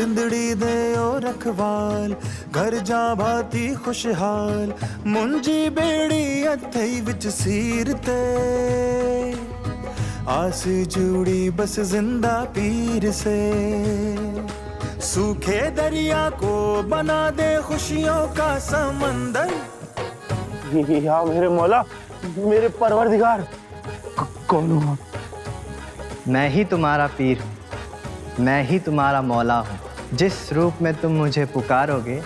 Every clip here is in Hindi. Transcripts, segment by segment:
जिंदड़ी दे ओ रखवाल, घर जा भाती खुशहाल, मुंजी बेड़ी अथई विच सीरते, आस जुड़ी बस जिंदा पीर से, सूखे दरिया को बना दे खुशियों का समंदर। या मेरे मौला, मेरे परवरदिगार, कौन हो आप? मैं ही तुम्हारा पीर हूँ, मैं ही तुम्हारा मौला हूँ। जिस रूप में तुम मुझे पुकारोगे,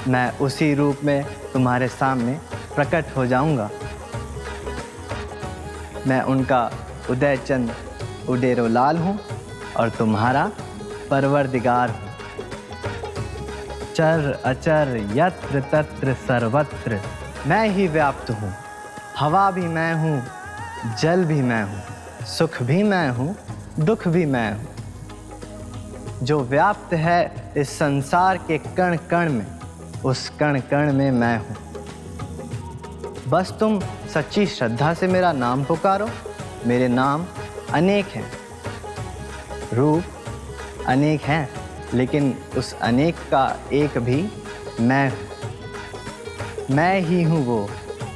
मैं उसी रूप में तुम्हारे सामने प्रकट हो जाऊंगा। मैं उनका उदयचंद उडेरो लाल हूँ और तुम्हारा परवरदिगार हूँ। चर अचर यत्र तत्र सर्वत्र मैं ही व्याप्त हूँ। हवा भी मैं हूँ, जल भी मैं हूँ, सुख भी मैं हूँ, दुख भी मैं हूँ। जो व्याप्त है इस संसार के कण कण में, उस कण कण में मैं हूँ। बस तुम सच्ची श्रद्धा से मेरा नाम पुकारो। मेरे नाम अनेक हैं, रूप अनेक हैं, लेकिन उस अनेक का एक भी मैं हूँ। मैं ही हूँ वो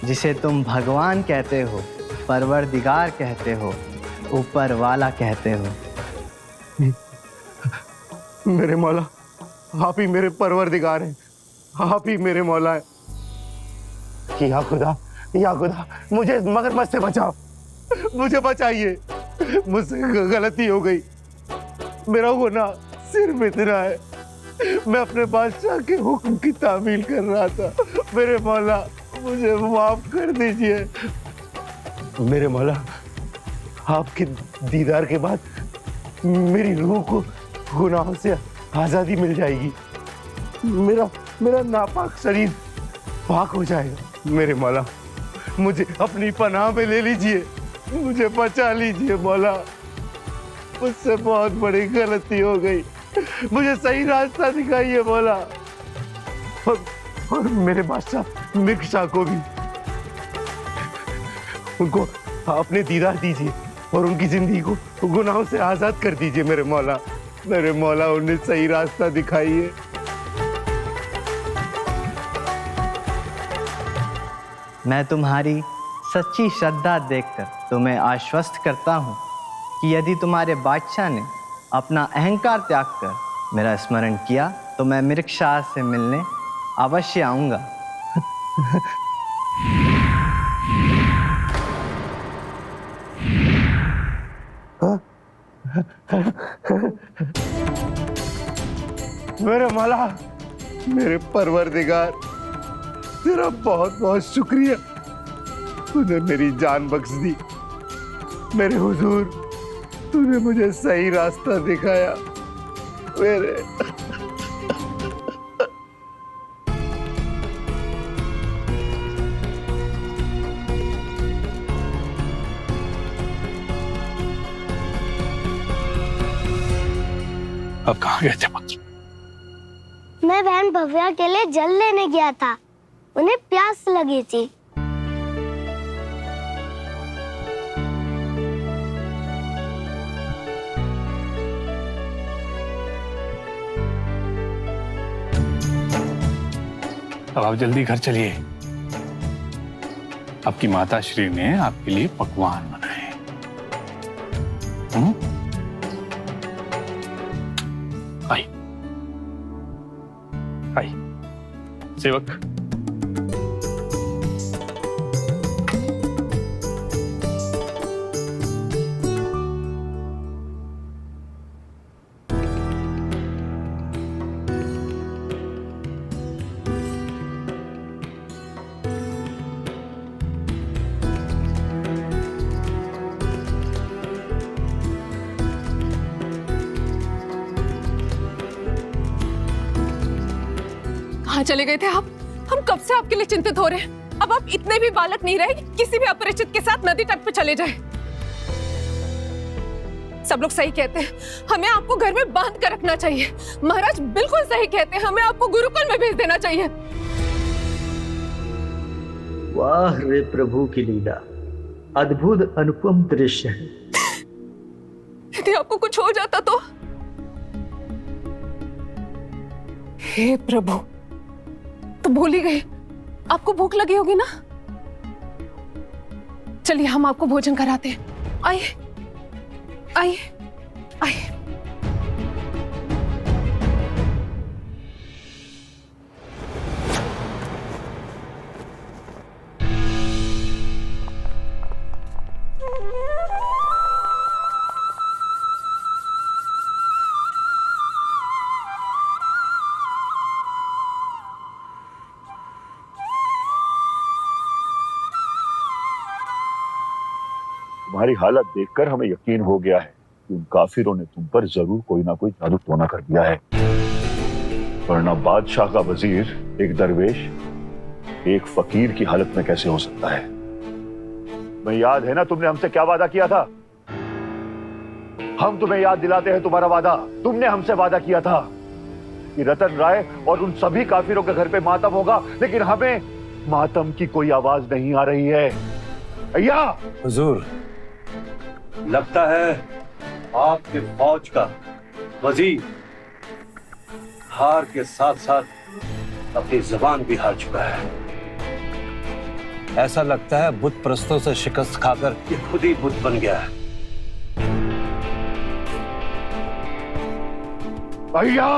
जिसे तुम भगवान कहते हो, परवरदिगार कहते हो, ऊपर वाला कहते हो। मेरे मौला, आप ही मेरे परवरदिगार हैं, आप ही मेरे मौला हैं। या खुदा, मुझे मगरमच्छ से बचाओ, मुझे बचाइए, मुझसे गलती हो गई, मेरा गुनाह सिर्फ इतना है, मैं अपने बादशाह के हुक्म की तामील कर रहा था। मेरे मौला, मुझे माफ कर दीजिए। मेरे मौला, आपके दीदार के बाद मेरी रूह को गुनाहों से आजादी मिल जाएगी, मेरा नापाक शरीर पाक हो जाएगा। मेरे मौला, मुझे अपनी पनाह में ले लीजिए, मुझे बचा लीजिए मौला, मुझसे बहुत बड़ी गलती हो गई, मुझे सही रास्ता दिखाइए मौला। और मेरे बादशाह मिर्शा को भी, उनको अपने दीदार दीजिए और उनकी जिंदगी को गुनाहों से आजाद कर दीजिए। मेरे मौला, उन्हें सही रास्ता दिखाइए। मैं तुम्हारी सच्ची श्रद्धा देखकर तुम्हें आश्वस्त करता हूँ कि यदि तुम्हारे बादशाह ने अपना अहंकार त्याग कर मेरा स्मरण किया तो मैं मिर्शा से मिलने अवश्य आऊँगा। मेरे मौला, मेरे परवरदिगार, तेरा बहुत बहुत शुक्रिया, तूने मेरी जान बख्श दी। मेरे हुजूर, तूने मुझे सही रास्ता दिखाया। मेरे अब कहाँ गए थे पुत्र? मैं बहन भव्या के लिए जल लेने गया था, उन्हें प्यास लगी थी। अब आप जल्दी घर चलिए, आपकी माता श्री ने आपके लिए पकवान बनाए। आई आई सेवक, कहाँ चले गए थे आप? हम कब से आपके लिए चिंतित हो रहे हैं। अब आप इतने भी बालक नहीं रहे कि किसी भी अपरिचित के साथ नदी तट पे चले जाए। सब लोग सही कहते हैं, हमें आपको घर में बांध कर रखना चाहिए। महाराज बिल्कुल सही कहते हैं, हमें आपको गुरुकुल में भेज देना चाहिए। वाह रे प्रभु की लीला, अद्भुत अनुपम दृश्य है। यदि आपको कुछ हो जाता तो हे प्रभु, तो भूल ही गए, आपको भूख लगी होगी ना? चलिए हम आपको भोजन कराते हैं। आइए आइए आइए। तुम्हारी हालत देखकर हमें यकीन हो गया है कि उन काफिरों ने तुम पर जरूर कोई ना कोई जादू टोना कर दिया है, वरना बादशाह का वजीर एक दरवेश एक फकीर की हालत में कैसे हो सकता है? मैं याद है ना तुमने हमसे क्या वादा किया था? हम तुम्हें याद दिलाते हैं तुम्हारा वादा। तुमने हमसे वादा किया था कि रतन राय और उन सभी काफिरों के घर पे मातम होगा, लेकिन हमें मातम की कोई आवाज नहीं आ रही है। भैया, हुजूर, लगता है आपके फौज का वजीर हार के साथ साथ अपनी जबान भी हार चुका है। ऐसा लगता है बुत परस्तों से शिकस्त खाकर ये खुद ही बुत बन गया है। भैया,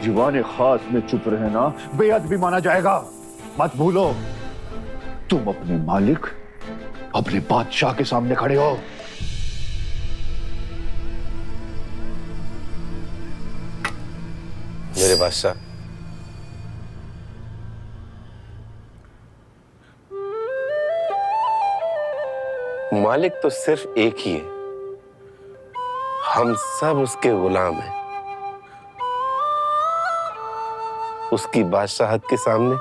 दीवाने खास में चुप रहना बेहद भी माना जाएगा। मत भूलो, तुम अपने मालिक, अपने बादशाह के सामने खड़े हो। मेरे बादशाह, मालिक तो सिर्फ एक ही है, हम सब उसके गुलाम हैं। उसकी बादशाहत के सामने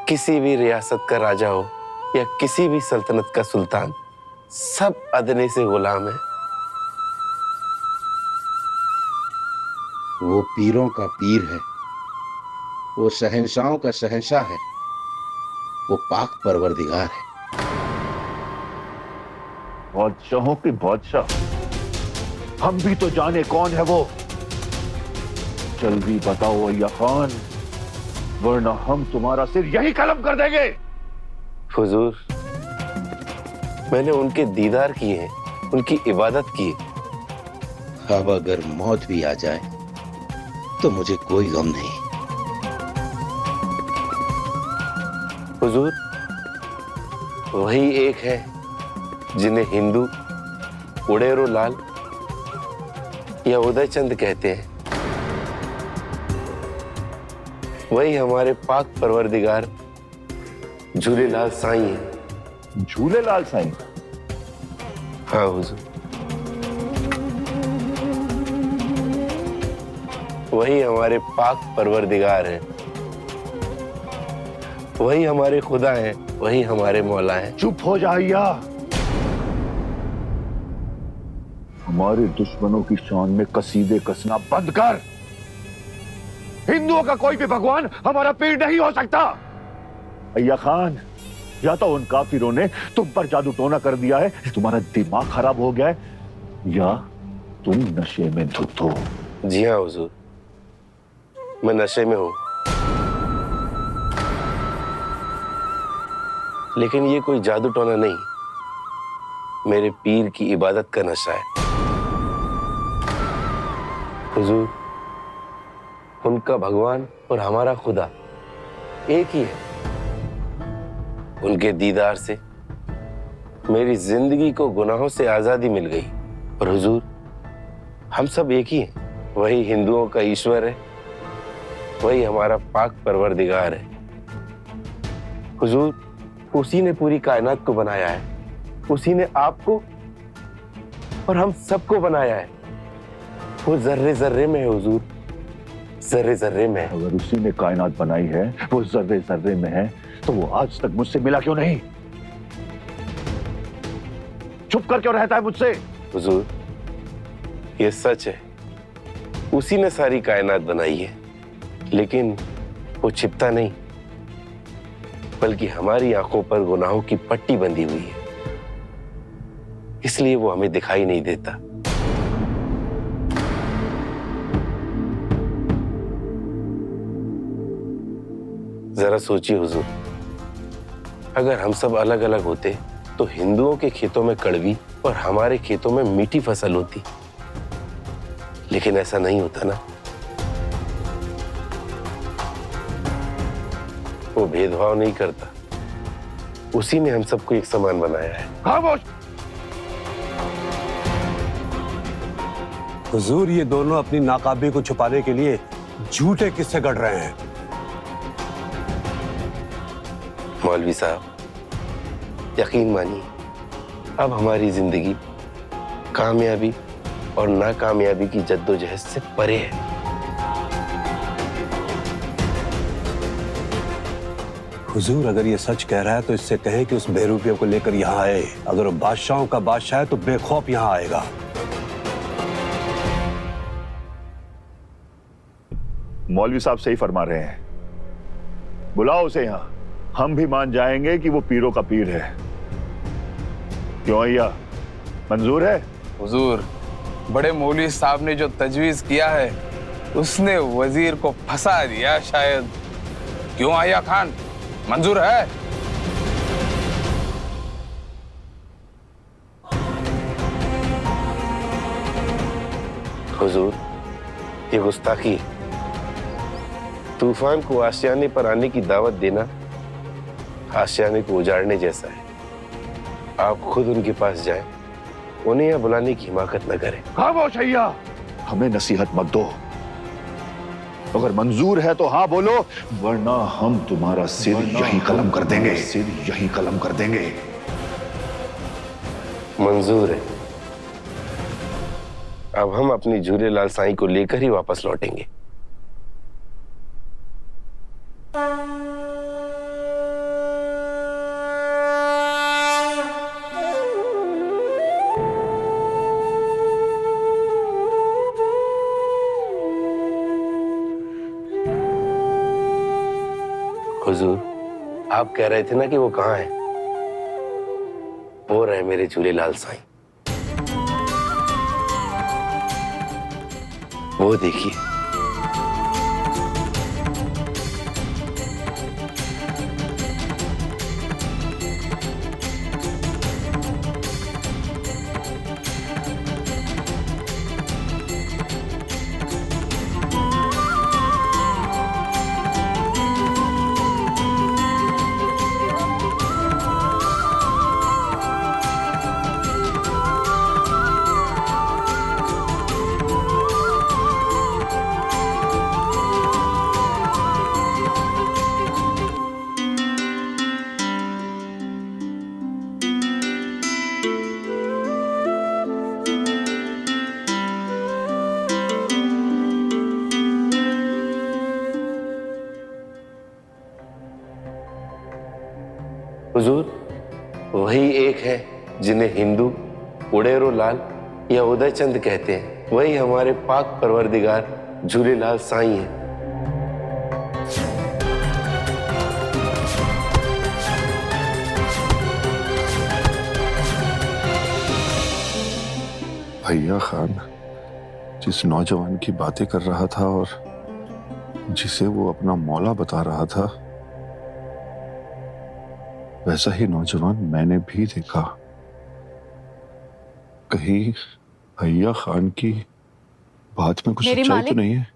किसी भी रियासत का राजा हो या किसी भी सल्तनत का सुल्तान, सब अदने से गुलाम है। वो पीरों का पीर है, वो शहंशाहों का शहंशाह है, वो पाक परवरदिगार है। बादशाहों के बादशाह, हम भी तो जाने कौन है वो। जल्दी बताओ अय्या खान, वरना हम तुम्हारा सिर यही कलम कर देंगे। हुजूर, मैंने उनके दीदार किए हैं, उनकी इबादत की है। अब अगर मौत भी आ जाए तो मुझे कोई गम नहीं। हुजूर, वही एक है जिन्हें हिंदू उड़ेरो लाल या उदय चंद कहते हैं। वही हमारे पाक परवरदिगार झूलेलाल साईं है। झूलेलाल साईं? हाँ हुजूर, वही हमारे पाक परवरदिगार हैं, वही हमारे खुदा हैं, वही हमारे मौला हैं। चुप हो जाइया। हमारे दुश्मनों की शान में कसीदे कसना बंद कर। हिंदुओं का कोई भी भगवान हमारा पीर नहीं हो सकता। अय्या खान, या तो उन काफिरों ने तुम पर जादू टोना कर दिया है, तुम्हारा दिमाग खराब हो गया है, या तुम नशे में धुत हो। जी हाँ हुजूर, मैं नशे में हूं, लेकिन ये कोई जादू टोना नहीं, मेरे पीर की इबादत का नशा है। हुजूर, उनका भगवान और हमारा खुदा एक ही है। उनके दीदार से मेरी जिंदगी को गुनाहों से आजादी मिल गई। और हुजूर, हम सब एक ही हैं। वही हिंदुओं का ईश्वर है, वही हमारा पाक परवरदिगार है। हुजूर, उसी ने पूरी कायनात को बनाया है, उसी ने आपको और हम सबको बनाया है। वो जर्रे जर्रे में है हुजूर, जर्रे जर्रे में है। अगर उसी ने कायनात बनाई है, वो जर्रे जर्रे में है, तो वो आज तक मुझसे मिला क्यों नहीं? चुप कर क्यों रहता है मुझसे? हुजूर, ये सच है, उसी ने सारी कायनात बनाई है, लेकिन वो छिपता नहीं, बल्कि हमारी आंखों पर गुनाहों की पट्टी बंधी हुई है, इसलिए वो हमें दिखाई नहीं देता। जरा सोचिए हुजूर, अगर हम सब अलग अलग होते तो हिंदुओं के खेतों में कड़वी और हमारे खेतों में मीठी फसल होती, लेकिन ऐसा नहीं होता ना। वो भेदभाव नहीं करता, उसी ने हम सबको एक समान बनाया है। खामोश! हुजूर, ये दोनों अपनी नाकाबी को छुपाने के लिए झूठे किस्से गढ़ रहे हैं। मौलवी साहब, यकीन मानिए, अब हमारी जिंदगी कामयाबी और नाकामयाबी की जद्दोजहद से परे है। हुजूर, अगर ये सच कह रहा है तो इससे कहें कि उस बेरूपियों को लेकर यहाँ आए। अगर वो बादशाहों का बादशाह है तो बेखौफ यहाँ आएगा। मौलवी साहब सही फरमा रहे हैं, बुलाओ उसे यहाँ। हम भी मान जाएंगे कि वो पीरों का पीर है। क्यों भैया, मंजूर है? हुजूर, बड़े मौलवी साहब ने जो तजवीज किया है उसने वजीर को फंसा दिया शायद। क्यों आया खान, मंजूर है? हुजूर, ये गुस्ताखी है। तूफान को आशियाने पर आने की दावत देना आशियाने को उजाड़ने जैसा है। आप खुद उनके पास जाएं, उन्हें यहाँ बुलाने की हिमाकत न करें। खामोश भैया, हमें नसीहत मत दो। अगर मंजूर है तो हाँ बोलो, वरना हम तुम्हारा सिर यहीं कलम कर देंगे। सिर यहीं कलम कर देंगे। मंजूर है। अब हम अपनी झूलेलाल साईं को लेकर ही वापस लौटेंगे। हुजूर, आप कह रहे थे ना कि वो कहाँ है? वो रहे मेरे झूलेलाल साईं। वो देखिए। हुजूर, वही एक है जिन्हें हिंदू उड़ेरो लाल या उदय चंद कहते हैं। वही हमारे पाक परवरदिगार झूलेलाल साईं हैं। भैया खान जिस नौजवान की बातें कर रहा था और जिसे वो अपना मौला बता रहा था, वैसा ही नौजवान मैंने भी देखा। कहीं भैया खान की बात में कुछ सच्चाई तो नहीं है?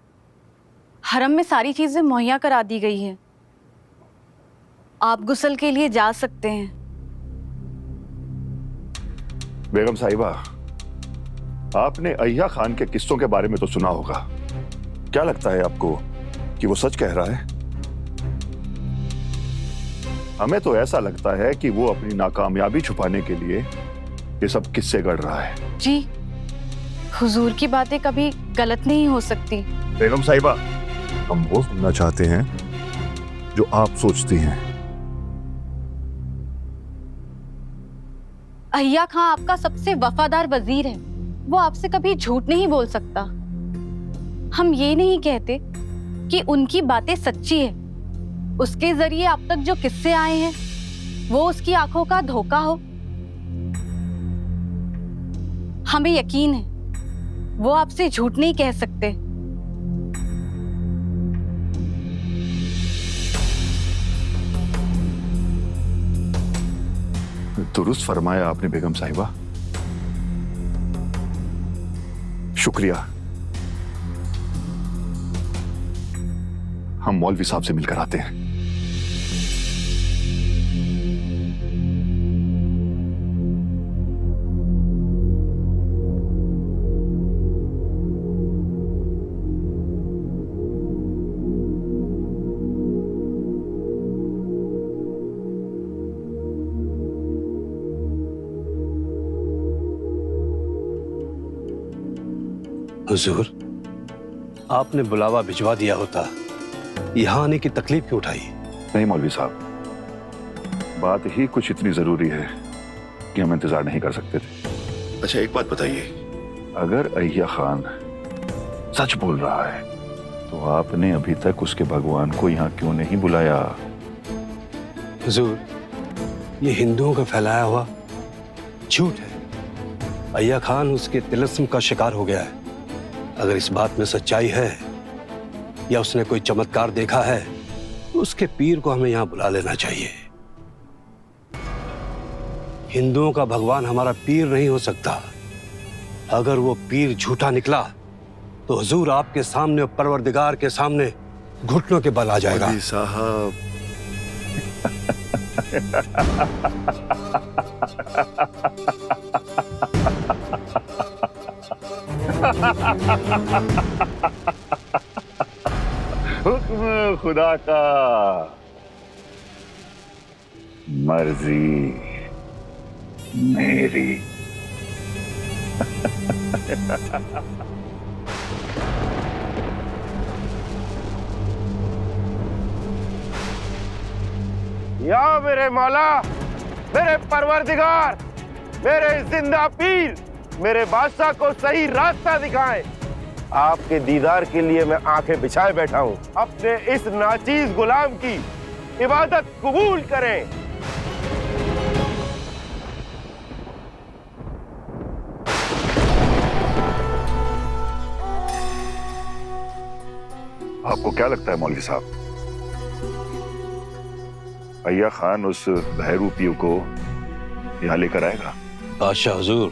हरम में सारी चीजें मुहैया करा दी गई है, आप गुस्ल के लिए जा सकते हैं। बेगम साहिबा, आपने अय्या खान के किस्सों के बारे में तो सुना होगा। क्या लगता है आपको कि वो सच कह रहा है? हमें तो ऐसा लगता है कि वो अपनी नाकामयाबी छुपाने के लिए ये सब किस्से गढ़ रहा है। जी, हुजूर की बातें कभी गलत नहीं हो सकती। बेगम साहिबा, हम वो सुनना चाहते हैं जो आप सोचती हैं। अय्या खां आपका सबसे वफादार वजीर है, वो आपसे कभी झूठ नहीं बोल सकता। हम ये नहीं कहते कि उनकी बातें सच्ची है, उसके जरिए अब तक जो किस्से आए हैं वो उसकी आंखों का धोखा हो। हमें यकीन है वो आपसे झूठ नहीं कह सकते। दुरुस्त फरमाया आपने बेगम साहिबा। शुक्रिया। हम मौलवी साहब से मिलकर आते हैं। हुजूर, आपने बुलावा भिजवा दिया होता, यहाँ आने की तकलीफ क्यों उठाई? नहीं मौलवी साहब, बात ही कुछ इतनी जरूरी है कि हम इंतजार नहीं कर सकते थे। अच्छा एक बात बताइए, अगर अय्या खान सच बोल रहा है तो आपने अभी तक उसके भगवान को यहाँ क्यों नहीं बुलाया? हुजूर, ये हिंदुओं का फैलाया हुआ झूठ है। अय्या खान उसके तिलिस्म का शिकार हो गया है। अगर इस बात में सच्चाई है या उसने कोई चमत्कार देखा है तो उसके पीर को हमें यहां बुला लेना चाहिए। हिंदुओं का भगवान हमारा पीर नहीं हो सकता। अगर वो पीर झूठा निकला तो हुजूर आपके सामने और परवरदिगार के सामने घुटनों के बल आ जाएगा। साहब हुक्म खुदा का, मर्जी मेरी। या मेरे मौला, मेरे परवरदिगार, मेरे जिंदा पीर, मेरे बादशाह को सही रास्ता दिखाएं। आपके दीदार के लिए मैं आंखें बिछाए बैठा हूं। अपने इस नाचीज गुलाम की इबादत कबूल करें। आपको क्या लगता है मौलवी साहब, अय्या खान उस बहरू पीर को यहाँ लेकर आएगा? बादशाह हुजूर,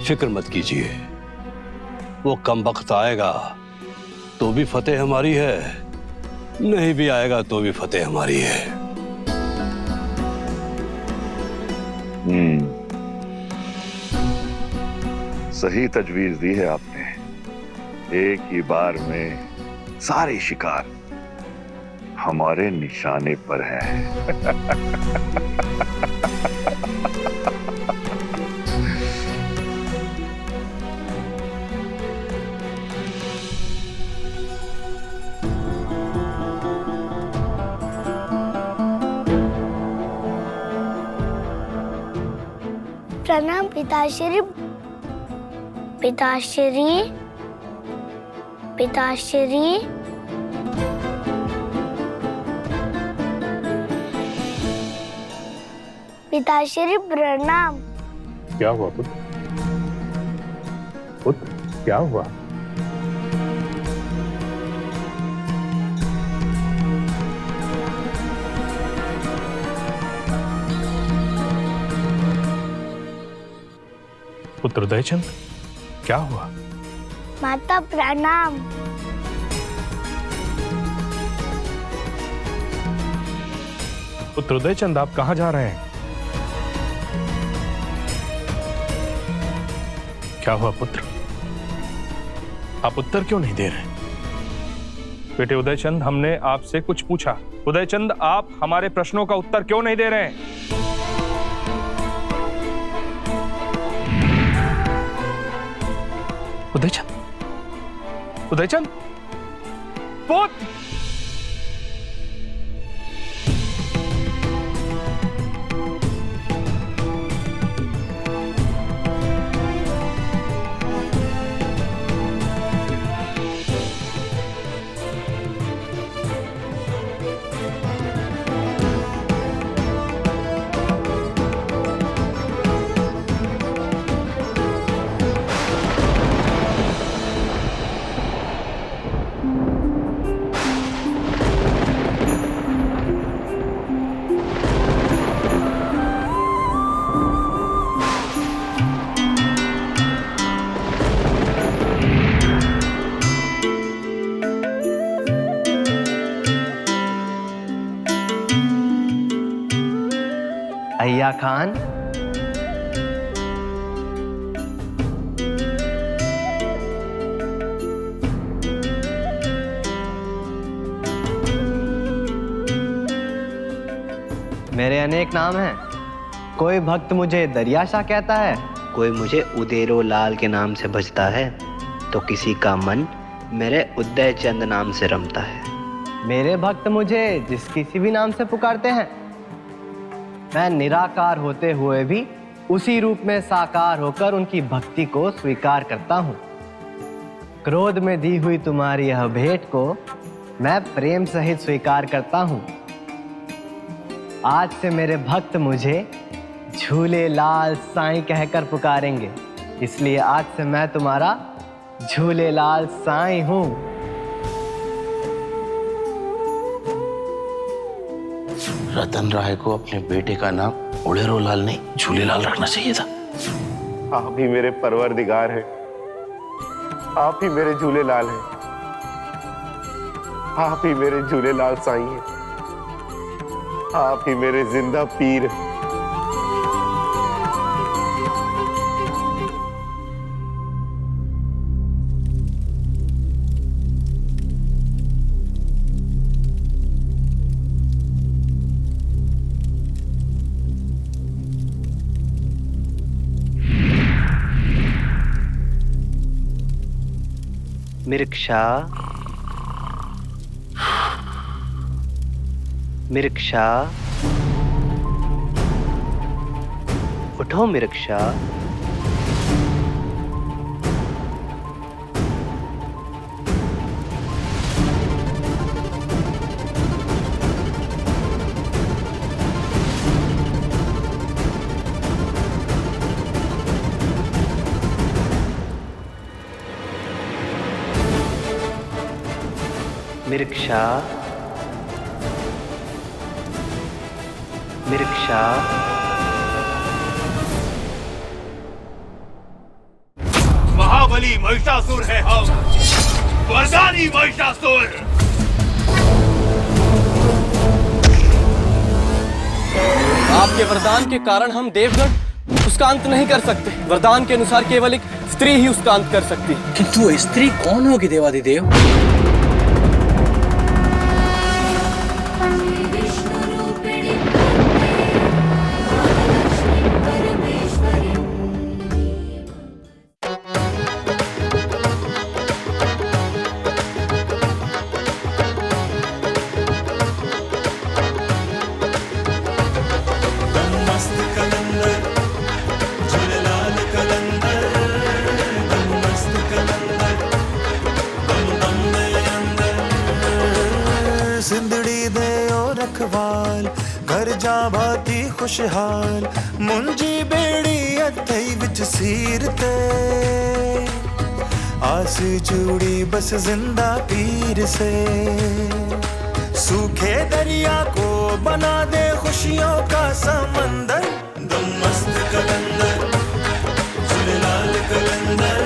फिक्र मत कीजिए, वो कम वक्त आएगा तो भी फतेह हमारी है, नहीं भी आएगा तो भी फतेह हमारी है। सही तजवीज दी है आपने। एक ही बार में सारे शिकार हमारे निशाने पर हैं। प्रणाम पिताश्री। पिताश्री, पिताश्री। पिताश्री प्रणाम। क्या हुआ पुत्र? पुत्र क्या हुआ? पुत्र उदयचंद क्या हुआ? माता प्रणाम। पुत्र उदयचंद आप कहां जा रहे हैं? क्या हुआ पुत्र? आप उत्तर क्यों नहीं दे रहे? बेटे उदयचंद, हमने आपसे कुछ पूछा। उदयचंद, आप हमारे प्रश्नों का उत्तर क्यों नहीं दे रहे हैं? उदयचंद, उदयचंद, पुत्र! अय्या खान। मेरे अनेक नाम हैं। कोई भक्त मुझे दरियाशाह कहता है, कोई मुझे उदेरो लाल के नाम से भजता है, तो किसी का मन मेरे उदय चंद नाम से रमता है। मेरे भक्त मुझे जिस किसी भी नाम से पुकारते हैं, मैं निराकार होते हुए भी उसी रूप में साकार होकर उनकी भक्ति को स्वीकार करता हूँ। क्रोध में दी हुई तुम्हारी यह भेंट को मैं प्रेम सहित स्वीकार करता हूँ। आज से मेरे भक्त मुझे झूले लाल साईं कहकर पुकारेंगे, इसलिए आज से मैं तुम्हारा झूले लाल साईं हूँ। रतन राय को अपने बेटे का नाम उड़ेरो लाल नहीं झूलेलाल रखना चाहिए था। आप ही मेरे परवरदिगार हैं, आप ही मेरे झूलेलाल हैं, आप ही मेरे झूलेलाल साईं हैं, आप ही मेरे जिंदा पीर हैं। मिर्क्षा, मिर्क्षा, उठो मिर्क्षा। मिर्क्षा, मिर्क्षा, महाबली महिषासुर है हम, वरदानी महिषासुर। आपके वरदान के कारण हम देवगण उसका अंत नहीं कर सकते। वरदान के अनुसार केवल एक स्त्री ही उसका अंत कर सकती। किंतु स्त्री कौन होगी देवादिदेव? जिंदड़ी दे ओ रखवाल घर जा भाती खुशहाल मुंजी बेड़ी अथई विच सीरते आस जुड़ी बस जिंदा पीर से सूखे दरिया को बना दे खुशियों का समंदर दम मस्त कलंदर झूलेलाल कलंदर।